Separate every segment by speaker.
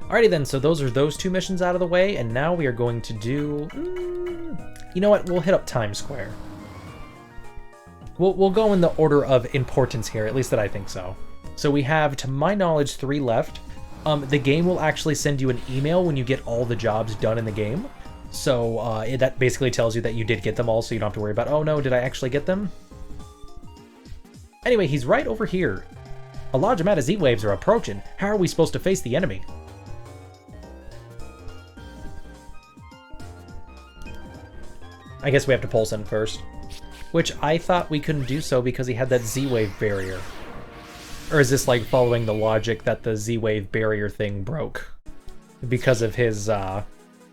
Speaker 1: Alrighty then, so those are those two missions out of the way, and now we are going to do... you know what, we'll hit up Times Square. We'll go in the order of importance here, at least that I think so. So we have, to my knowledge, 3 left. The game will actually send you an email when you get all the jobs done in the game. So that basically tells you that you did get them all, so you don't have to worry about, oh no, did I actually get them? Anyway, he's right over here. A large amount of Z-Waves are approaching. How are we supposed to face the enemy? I guess we have to pulse in first. Which I thought we couldn't do so because he had that Z-Wave barrier. Or is this like following the logic that the Z-Wave barrier thing broke? Because of his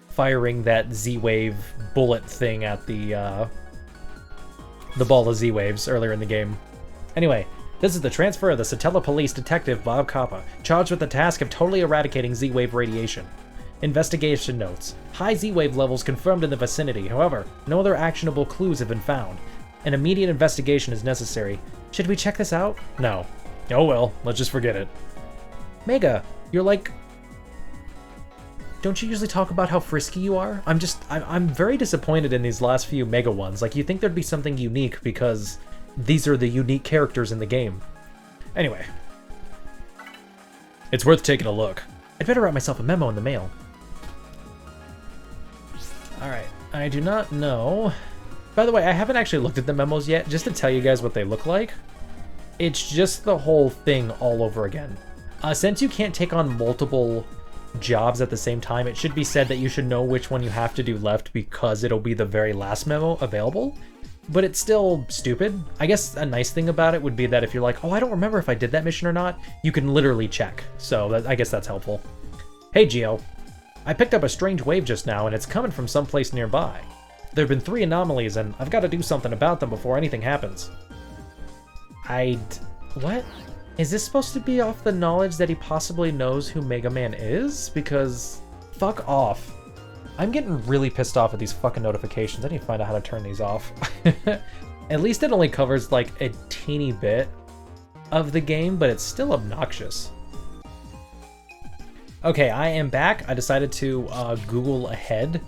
Speaker 1: firing that Z-Wave bullet thing at the ball of Z-Waves earlier in the game. Anyway, this is the transfer of the Satella Police Detective Bob Coppa, charged with the task of totally eradicating Z-Wave radiation. Investigation notes. High Z-Wave levels confirmed in the vicinity. However, no other actionable clues have been found. An immediate investigation is necessary. Should we check this out? No. Oh well, let's just forget it. Mega, you're like... Don't you usually talk about how frisky you are? I'm very disappointed in these last few Mega ones. Like, you'd think there'd be something unique because these are the unique characters in the game. Anyway. It's worth taking a look. I'd better write myself a memo in the mail. Alright, I do not know. By the way, I haven't actually looked at the memos yet, just to tell you guys what they look like. It's just the whole thing all over again. Since you can't take on multiple jobs at the same time, it should be said that you should know which one you have to do left because it'll be the very last memo available. But it's still stupid. I guess a nice thing about it would be that if you're like, oh, I don't remember if I did that mission or not, you can literally check. So I guess that's helpful. Hey, Geo. I picked up a strange wave just now, and it's coming from someplace nearby. There have been 3 anomalies, and I've got to do something about them before anything happens. What? Is this supposed to be off the knowledge that he possibly knows who Mega Man is? Because... fuck off. I'm getting really pissed off at these fucking notifications. I need to find out how to turn these off. At least it only covers, like, a teeny bit of the game, but it's still obnoxious. Okay, I am back. I decided to Google ahead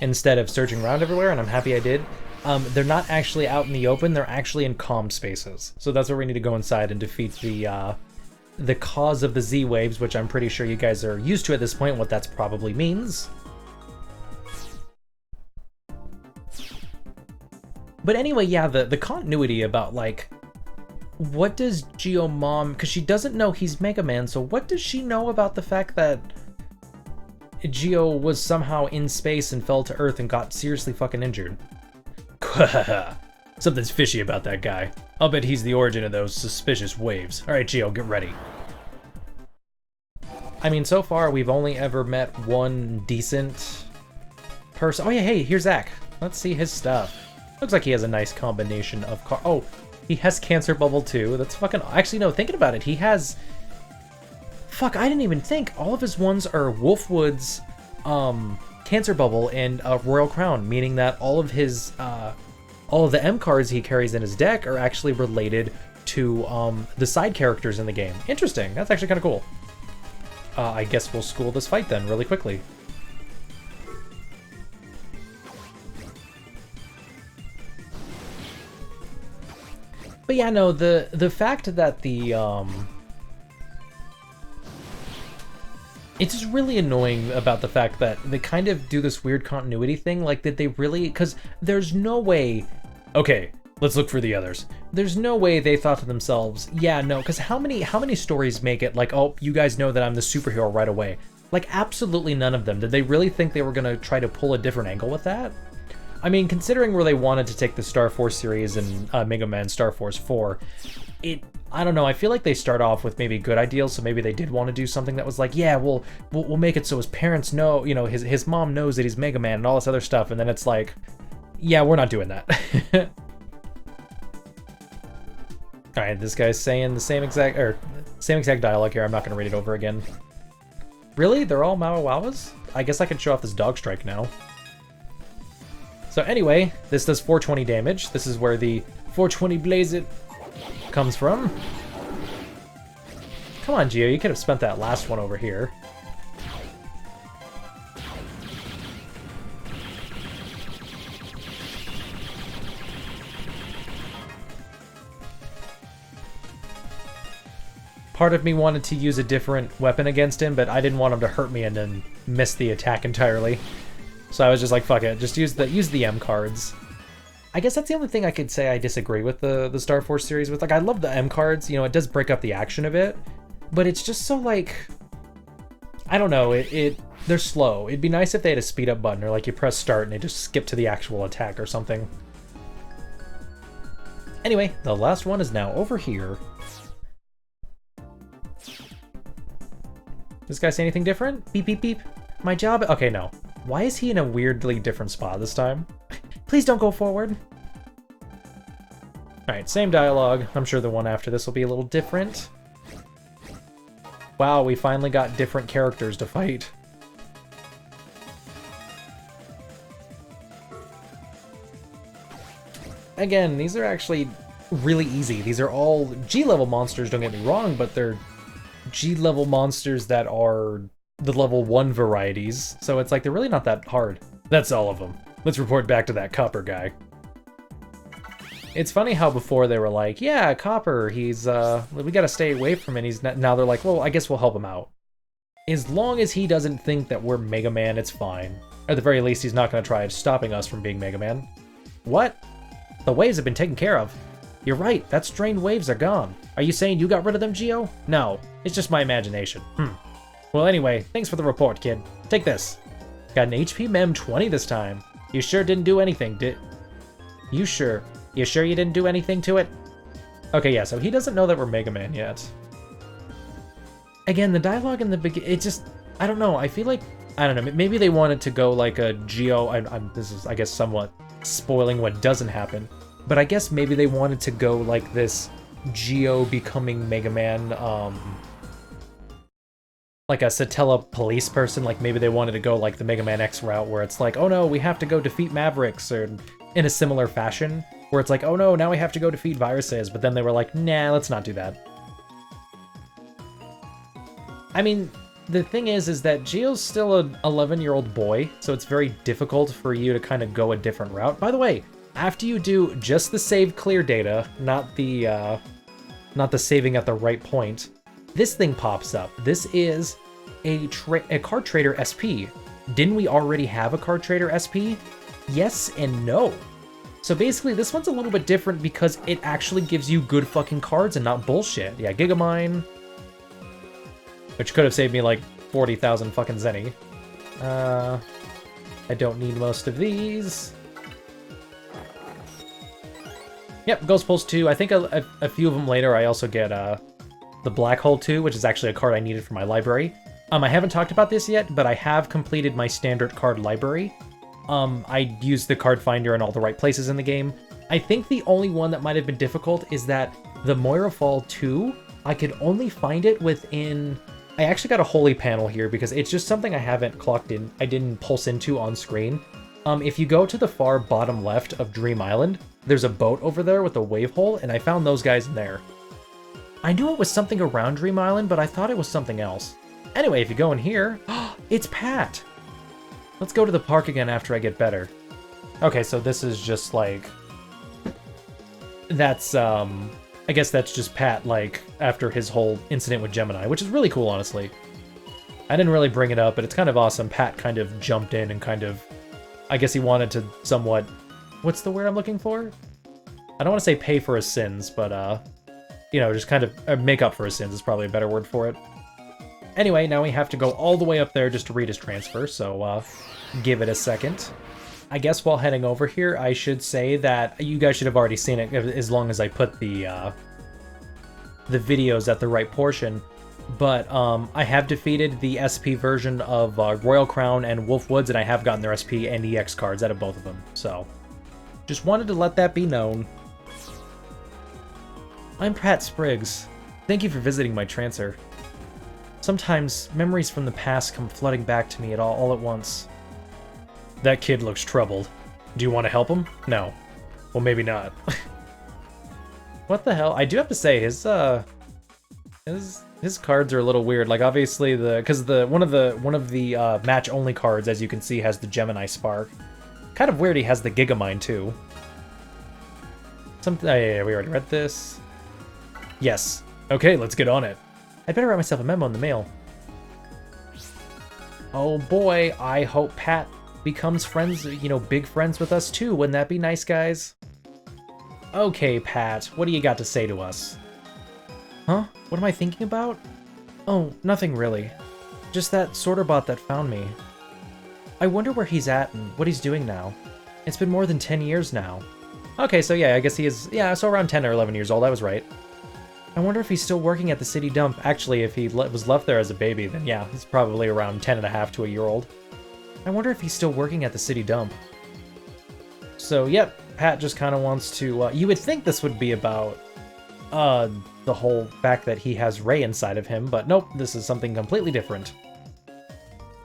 Speaker 1: instead of searching around everywhere, and I'm happy I did. They're not actually out in the open, they're actually in calm spaces. So that's where we need to go inside and defeat the cause of the Z-Waves, which I'm pretty sure you guys are used to at this point, what that probably means. But anyway, yeah, the continuity about, like, what does Geo Mom... Because she doesn't know he's Mega Man, so what does she know about the fact that Geo was somehow in space and fell to Earth and got seriously fucking injured? Something's fishy about that guy. I'll bet he's the origin of those suspicious waves. Alright, Geo, get ready. I mean, so far, we've only ever met one decent person. Oh yeah, hey, here's Zach. Let's see his stuff. Looks like he has a nice combination of oh, he has Cancer Bubble too. That's fucking... Actually, no, thinking about it, he has... Fuck, I didn't even think. All of his ones are Wolfwood's Cancer Bubble and Royal Crown, meaning that all of his... all of the M cards he carries in his deck are actually related to the side characters in the game. Interesting. That's actually kind of cool. I guess we'll school this fight then really quickly. But yeah, no, the fact that the it's just really annoying about the fact that they kind of do this weird continuity thing. Like, did they really? Because there's no way. Okay, let's look for the others. There's no way they thought to themselves, yeah, no, because how many stories make it like, oh, you guys know that I'm the superhero right away? Like, absolutely none of them. Did they really think they were gonna try to pull a different angle with that? I mean, considering where they wanted to take the Star Force series and Mega Man Star Force 4, I don't know, I feel like they start off with maybe good ideals, so maybe they did want to do something that was like, yeah, we'll make it so his parents know, you know, his mom knows that he's Mega Man and all this other stuff, and then it's like, yeah, we're not doing that. Alright, this guy's saying the same exact dialogue here. I'm not going to read it over again. Really? They're all Mawawas? I guess I can show off this Dog Strike now. So anyway, this does 420 damage. This is where the 420 Blaze It comes from. Come on, Geo, you could have spent that last one over here. part of me wanted to use a different weapon against him, but I didn't want him to hurt me and then miss the attack entirely. So I was just like, fuck it, just use the M cards. I guess that's the only thing I could say I disagree with the Star Force series with. Like, I love the M cards, you know, it does break up the action a bit, but it's just so, like, I don't know, they're slow. It'd be nice if they had a speed up button, or like you press start and they just skip to the actual attack or something. Anyway, the last one is now over here. This guy say anything different? Beep, beep, beep. My job? Okay, no. Why is he in a weirdly different spot this time? Please don't go forward. Alright, same dialogue. I'm sure the one after this will be a little different. Wow, we finally got different characters to fight. Again, these are actually really easy. These are all G-level monsters, don't get me wrong, but they're G-level monsters that are the level 1 varieties, so it's like they're really not that hard. That's all of them. Let's report back to that Copper guy. It's funny how before they were like, yeah, Copper, he's, we gotta stay away from him, and now they're like, well, I guess we'll help him out. As long as he doesn't think that we're Mega Man, it's fine. At the very least, he's not gonna try stopping us from being Mega Man. What? The waves have been taken care of. You're right, that strained waves are gone. Are you saying you got rid of them, Geo? No, it's just my imagination. Well, anyway, thanks for the report, kid. Take this. Got an HP Mem 20 this time. You sure didn't do anything, did... You sure? You sure you didn't do anything to it? Okay, yeah, so he doesn't know that we're Mega Man yet. Again, the dialogue in the beginning, it just... I don't know, I feel like... I don't know, maybe they wanted to go like a Geo... this is, I guess, somewhat spoiling what doesn't happen. But I guess maybe they wanted to go like this Geo becoming Mega Man, like a Satella police person. Like maybe they wanted to go like the Mega Man X route where it's like, oh no, we have to go defeat Mavericks, or in a similar fashion, where it's like, oh no, now we have to go defeat viruses. But then they were like, nah, let's not do that. I mean, the thing is that Geo's still an 11-year-old boy, so it's very difficult for you to kind of go a different route. By the way, after you do just the save clear data, not the saving at the right point, this thing pops up. This is a card trader SP. Didn't we already have a card trader SP? Yes and no. So basically, this one's a little bit different because it actually gives you good fucking cards and not bullshit. Yeah, Gigamine, which could have saved me like 40,000 fucking zenny. I don't need most of these. Yep, Ghost Pulse 2. I think a few of them later I also get the Black Hole 2, which is actually a card I needed for my library. I haven't talked about this yet, but I have completed my standard card library. I used the card finder in all the right places in the game. I think the only one that might have been difficult is that the Moira Fall 2, I could only find it within... I actually got a holy panel here because it's just something I haven't clocked in. I didn't pulse into on screen. If you go to the far bottom left of Dream Island, there's a boat over there with a wave hole, and I found those guys in there. I knew it was something around Dream Island, but I thought it was something else. Anyway, if you go in here, it's Pat! Let's go to the park again after I get better. Okay, so this is just like... That's, I guess that's just Pat, like, after his whole incident with Gemini, which is really cool, honestly. I didn't really bring it up, but it's kind of awesome. Pat kind of jumped in and kind of... I guess he wanted to somewhat... What's the word I'm looking for? I don't want to say pay for his sins, but, you know, just kind of make up for his sins is probably a better word for it. Anyway, now we have to go all the way up there just to read his transfer, so, give it a second. I guess while heading over here, I should say that you guys should have already seen it as long as I put the videos at the right portion. But I have defeated the SP version of Royal Crown and Wolf Woods, and I have gotten their SP and EX cards out of both of them. So, just wanted to let that be known. I'm Pat Spriggs. Thank you for visiting my trancer. Sometimes, memories from the past come flooding back to me all at once. That kid looks troubled. Do you want to help him? No. Well, maybe not. What the hell? I do have to say, his cards are a little weird. Like, obviously, because one of the match only cards, as you can see, has the Gemini Spark. Kind of weird. He has the Gigamine too. Yeah, we already read this. Yes. Okay, let's get on it. I'd better write myself a memo in the mail. Oh boy, I hope Pat becomes friends, you know, big friends with us too. Wouldn't that be nice, guys? Okay, Pat, what do you got to say to us? Huh? What am I thinking about? Oh, nothing really. Just that sorter bot that found me. I wonder where he's at and what he's doing now. It's been more than 10 years now. Okay, so yeah, I guess he is, yeah, so around 10 or 11 years old, I was right. I wonder if he's still working at the city dump. Actually, if he was left there as a baby, then yeah, he's probably around 10 and a half to a year old. I wonder if he's still working at the city dump. So, yep, Pat just kind of wants to, you would think this would be about, the whole fact that he has Ray inside of him, but nope, this is something completely different.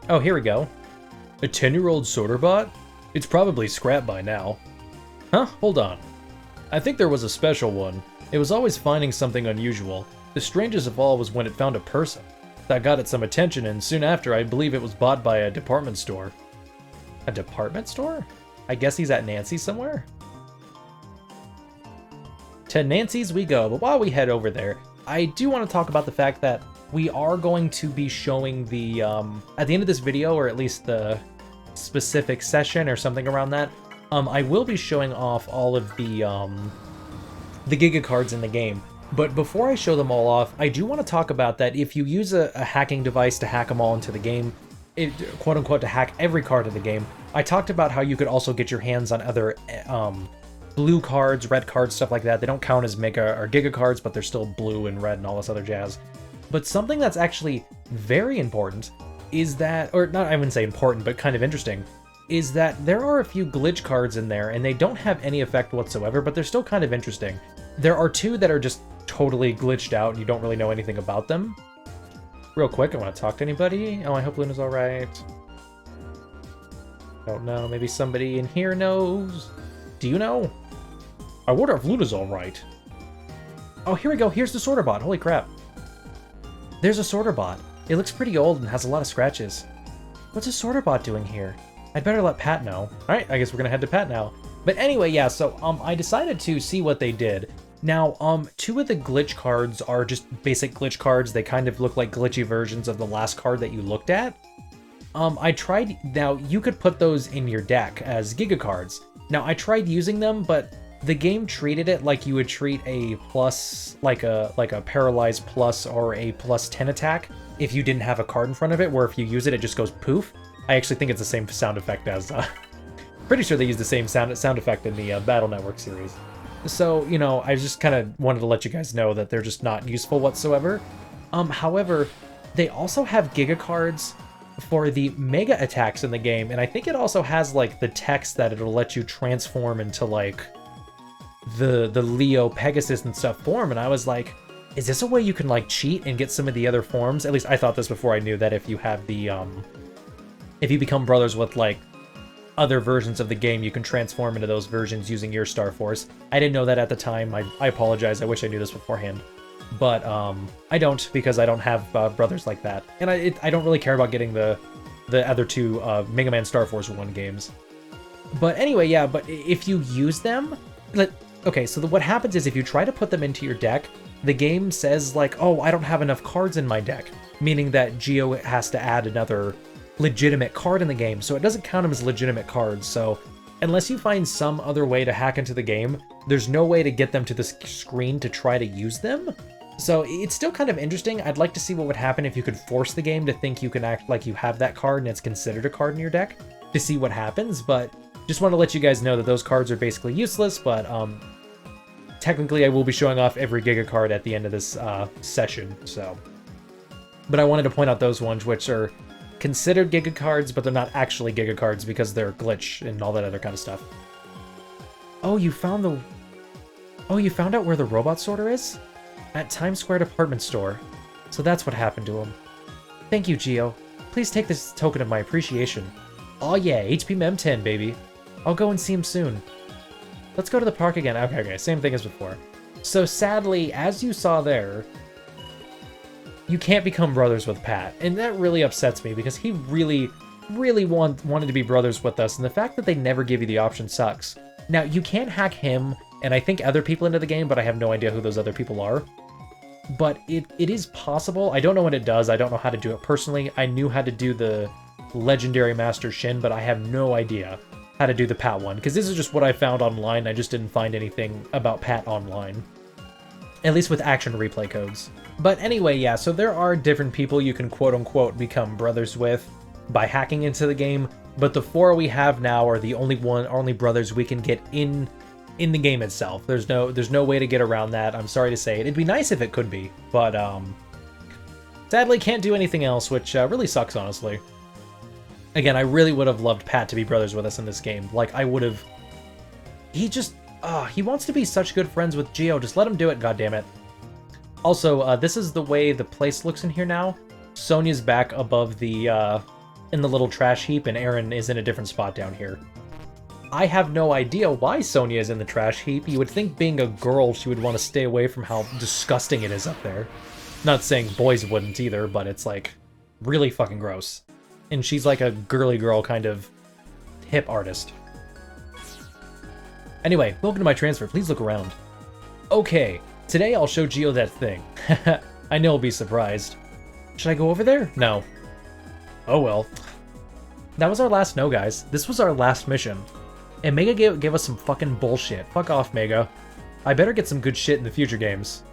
Speaker 1: Oh, here we go. A 10-year-old sorter bot? It's probably scrapped by now. Huh? Hold on. I think there was a special one. It was always finding something unusual. The strangest of all was when it found a person. That got it some attention, and soon after, I believe it was bought by a department store. A department store? I guess he's at Nancy's somewhere? To Nancy's we go, but while we head over there, I do want to talk about the fact that we are going to be showing the, at the end of this video, or at least the specific session or something around that, I will be showing off all of the Giga cards in the game. But before I show them all off, I do want to talk about that if you use a hacking device to hack them all into the game, quote-unquote to hack every card in the game, I talked about how you could also get your hands on other blue cards, red cards, stuff like that. They don't count as Mega or Giga cards, but they're still blue and red and all this other jazz. But something that's actually very important is that, or not, I wouldn't say important, but kind of interesting, is that there are a few glitch cards in there, and they don't have any effect whatsoever, but they're still kind of interesting. There are two that are just totally glitched out, and you don't really know anything about them. Real quick, I want to talk to anybody. Oh, I hope Luna's alright. Don't know, maybe somebody in here knows. Do you know? I wonder if Luna's alright. Oh, here we go, here's the sorter bot, holy crap. There's a sorter bot. It looks pretty old and has a lot of scratches. What's a sorter bot doing here? I'd better let Pat know. Alright, I guess we're gonna head to Pat now. But anyway, yeah, so I decided to see what they did. Now, two of the glitch cards are just basic glitch cards. They kind of look like glitchy versions of the last card that you looked at. I tried, now you could put those in your deck as Giga cards. Now, I tried using them, but the game treated it like you would treat a plus, like a paralyzed plus or a plus 10 attack if you didn't have a card in front of it, where if you use it, it just goes poof. I actually think it's the same sound effect as, pretty sure they use the same sound effect in the Battle Network series. So, you know, I just kind of wanted to let you guys know that they're just not useful whatsoever. However, they also have Giga cards for the Mega attacks in the game, and I think it also has, like, the text that it'll let you transform into, like, the Leo, Pegasus, and stuff form, and I was like, is this a way you can, like, cheat and get some of the other forms? At least I thought this before I knew that if you have the, if you become brothers with, like, other versions of the game, you can transform into those versions using your Star Force. I didn't know that at the time. I apologize. I wish I knew this beforehand. But I don't, because I don't have brothers like that. And I don't really care about getting the other two Mega Man Star Force 1 games. But anyway, yeah, but if you use them... Okay, so what happens is if you try to put them into your deck, the game says, like, oh, I don't have enough cards in my deck. Meaning that Geo has to add another legitimate card in the game, so it doesn't count them as legitimate cards. So unless you find some other way to hack into the game, there's no way to get them to the screen to try to use them. So it's still kind of interesting. I'd like to see what would happen if you could force the game to think you can act like you have that card and it's considered a card in your deck, to see what happens. But just want to let you guys know that those cards are basically useless, but technically I will be showing off every Giga card at the end of this session, so. But I wanted to point out those ones which are considered Giga cards, but they're not actually Giga cards because they're glitch and all that other kind of stuff. Oh, you found out where the robot sorter is? At Times Square department store. So that's what happened to him. Thank you, Geo. Please take this token of my appreciation. Oh yeah, HP Mem 10, baby. I'll go and see him soon. Let's go to the park again. Okay, same thing as before. So sadly, as you saw there, you can't become brothers with Pat, and that really upsets me because he really wanted to be brothers with us, and the fact that they never give you the option sucks. Now, you can hack him, and I think other people into the game, but I have no idea who those other people are. but it is possible. I don't know what it does. I don't know how to do it personally. I knew how to do the Legendary Master Shin, but I have no idea how to do the Pat one, because this is just what I found online. I just didn't find anything about Pat online. At least with action replay codes. But anyway, yeah, so there are different people you can quote-unquote become brothers with by hacking into the game, but the 4 we have now are the only brothers we can get in the game itself. There's no way to get around that. I'm sorry to say it. It'd be nice if it could be, but sadly can't do anything else, which really sucks, honestly. Again, I really would have loved Pat to be brothers with us in this game. Like, I would have... he wants to be such good friends with Geo. Just let him do it, goddammit. Also, this is the way the place looks in here now. Sonia's back above the, in the little trash heap, and Aaron is in a different spot down here. I have no idea why Sonia is in the trash heap. You would think being a girl, she would want to stay away from how disgusting it is up there. Not saying boys wouldn't either, but it's, like, really fucking gross. And she's like a girly girl kind of hip artist. Anyway, welcome to my transfer. Please look around. Okay, today I'll show Geo that thing. I know he'll be surprised. Should I go over there? No. Oh well. That was our last no, guys. This was our last mission. And Mega gave us some fucking bullshit. Fuck off, Mega. I better get some good shit in the future games.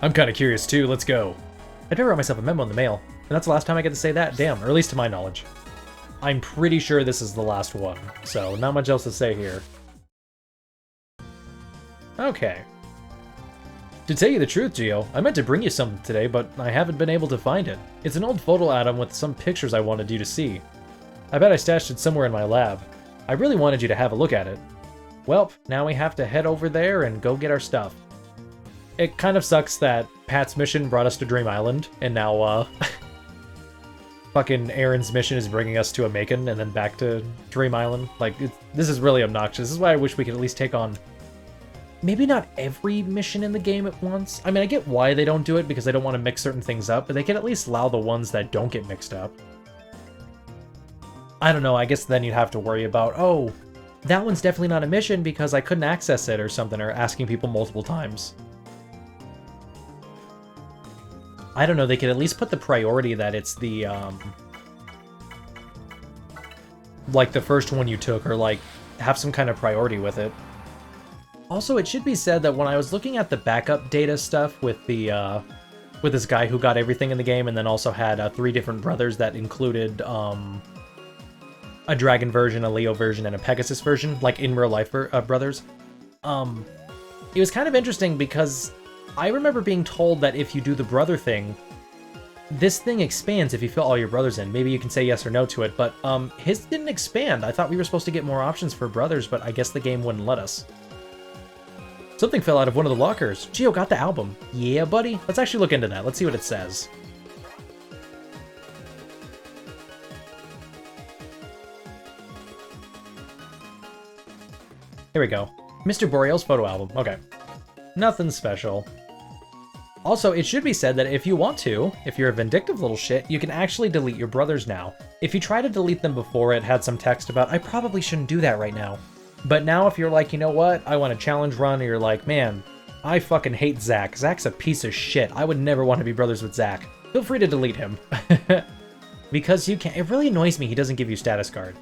Speaker 1: I'm kinda curious too, let's go. I never wrote myself a memo in the mail. And that's the last time I get to say that? Damn, or at least to my knowledge. I'm pretty sure this is the last one, so not much else to say here. Okay. To tell you the truth, Geo, I meant to bring you something today, but I haven't been able to find it. It's an old photo album with some pictures I wanted you to see. I bet I stashed it somewhere in my lab. I really wanted you to have a look at it. Welp, now we have to head over there and go get our stuff. It kind of sucks that Pat's mission brought us to Dream Island, and now, fucking Aaron's mission is bringing us to a Macon and then back to Dream Island. Like, this is really obnoxious. This is why I wish we could at least take on maybe not every mission in the game at once. I mean, I get why they don't do it because they don't want to mix certain things up, but they can at least allow the ones that don't get mixed up. I don't know, I guess then you'd have to worry about, oh, that one's definitely not a mission because I couldn't access it or something, or asking people multiple times. I don't know, they could at least put the priority that it's the, like the first one you took, or like, have some kind of priority with it. Also, it should be said that when I was looking at the backup data stuff with the, with this guy who got everything in the game, and then also had 3 different brothers that included, a dragon version, a Leo version, and a Pegasus version, like in real life brothers, it was kind of interesting because I remember being told that if you do the brother thing, this thing expands if you fill all your brothers in. Maybe you can say yes or no to it, but his didn't expand. I thought we were supposed to get more options for brothers, but I guess the game wouldn't let us. Something fell out of one of the lockers. Geo got the album. Yeah, buddy. Let's actually look into that. Let's see what it says. Here we go. Mr. Boreal's photo album. Okay. Nothing special. Also, it should be said that if you want to, if you're a vindictive little shit, you can actually delete your brothers now. If you try to delete them before, it had some text about, I probably shouldn't do that right now. But now if you're like, you know what, I want a challenge run, or you're like, man, I fucking hate Zach. Zach's a piece of shit. I would never want to be brothers with Zach. Feel free to delete him. Because you can't, it really annoys me he doesn't give you status guard.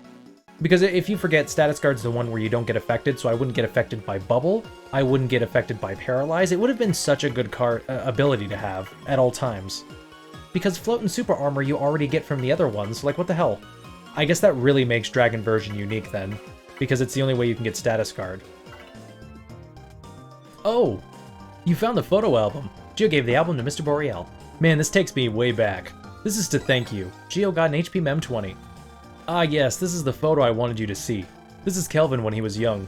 Speaker 1: Because if you forget, status guard's the one where you don't get affected, so I wouldn't get affected by Bubble, I wouldn't get affected by Paralyze. It would have been such a good ability to have at all times. Because Float and Super Armor you already get from the other ones, like what the hell? I guess that really makes Dragon version unique then, because it's the only way you can get status guard. Oh! You found the photo album. Geo gave the album to Mr. Boreal. Man, this takes me way back. This is to thank you. Geo got an HP Mem 20. Ah yes, this is the photo I wanted you to see. This is Kelvin when he was young.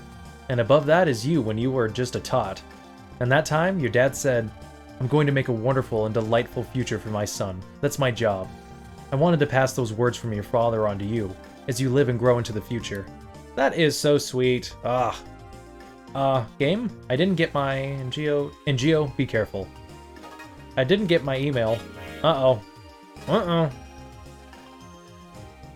Speaker 1: And above that is you when you were just a tot. And that time, your dad said, I'm going to make a wonderful and delightful future for my son. That's my job. I wanted to pass those words from your father on to you, as you live and grow into the future. That is so sweet. Game? I didn't get my... And Geo, be careful. I didn't get my email. Uh-oh. Uh-oh.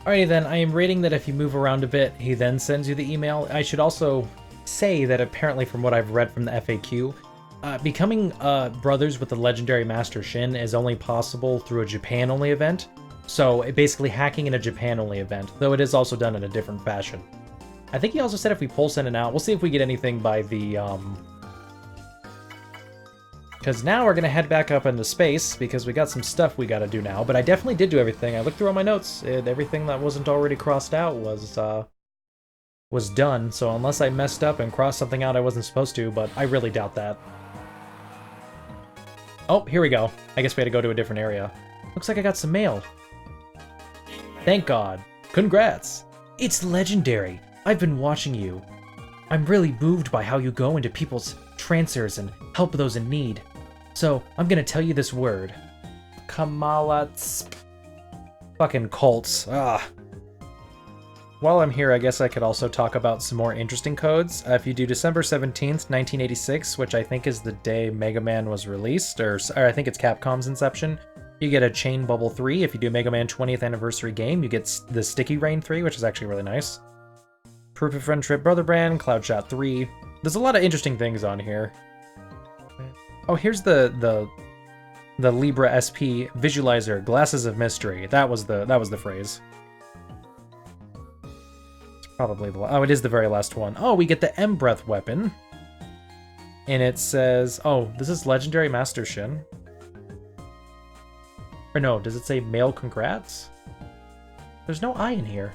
Speaker 1: Alrighty then, I am rating that if you move around a bit, he then sends you the email. I should also say that apparently from what I've read from the FAQ, Becoming brothers with the legendary Master Shin is only possible through a Japan-only event. So basically hacking in a Japan-only event, though it is also done in a different fashion. I think he also said if we pulse in and out, we'll see if we get anything by the, because now we're going to head back up into space, because we got some stuff we got to do now. But I definitely did do everything. I looked through all my notes. Everything that wasn't already crossed out was done. So unless I messed up and crossed something out I wasn't supposed to, but I really doubt that. Oh, here we go. I guess we had to go to a different area. Looks like I got some mail. Thank God. Congrats. It's legendary. I've been watching you. I'm really moved by how you go into people's trancers and help those in need. So, I'm gonna tell you this word. Kamalats. Fucking cults. Ah. While I'm here, I guess I could also talk about some more interesting codes. If you do December 17th, 1986, which I think is the day Mega Man was released, or I think it's Capcom's inception, you get a Chain Bubble 3. If you do Mega Man 20th Anniversary game, you get the Sticky Rain 3, which is actually really nice. Proof of Friendship Brother Brand, Cloud Shot 3. There's a lot of interesting things on here. Oh, here's the Libra SP Visualizer Glasses of Mystery. That was the phrase. It's probably the oh, it is the very last one. Oh, we get the M Breath weapon. And it says, oh, this is Legendary Master Shin. Or no, does it say Male Congrats? There's no I in here.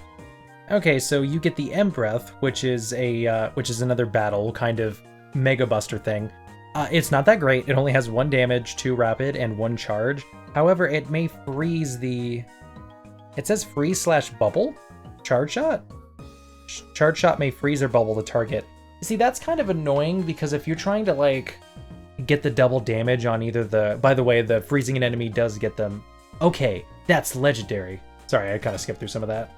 Speaker 1: Okay, so you get the M Breath, which is another battle kind of Mega Buster thing. It's not that great. It only has 1 damage, 2 rapid, and 1 charge. However, it may freeze the... It says freeze/bubble? Charge shot? Charge shot may freeze or bubble the target. See, that's kind of annoying because if you're trying to, like, get the double damage on either the... By the way, the freezing an enemy does get them... Okay, that's legendary. Sorry, I kind of skipped through some of that.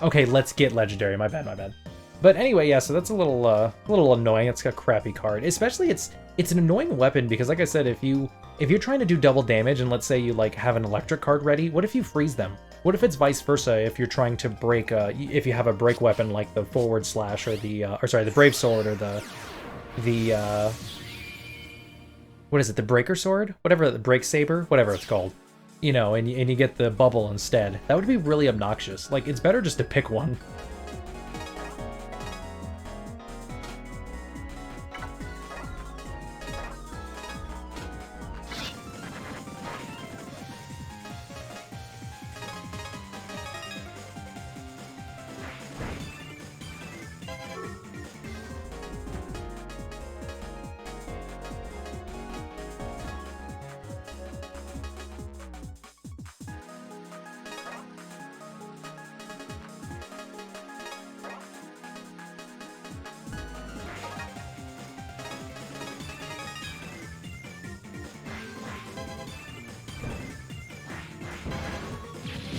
Speaker 1: Okay, let's get legendary. My bad. But anyway, yeah, so that's a little annoying. It's a crappy card. Especially it's an annoying weapon because, like I said, if you're trying to do double damage and let's say you like have an electric card ready, what if you freeze them? What if it's vice versa? If you're trying to break, if you have a break weapon like the forward slash or the brave sword or the what is it? The breaker sword? Whatever, the break saber, whatever it's called. You know, and you get the bubble instead. That would be really obnoxious. Like, it's better just to pick one.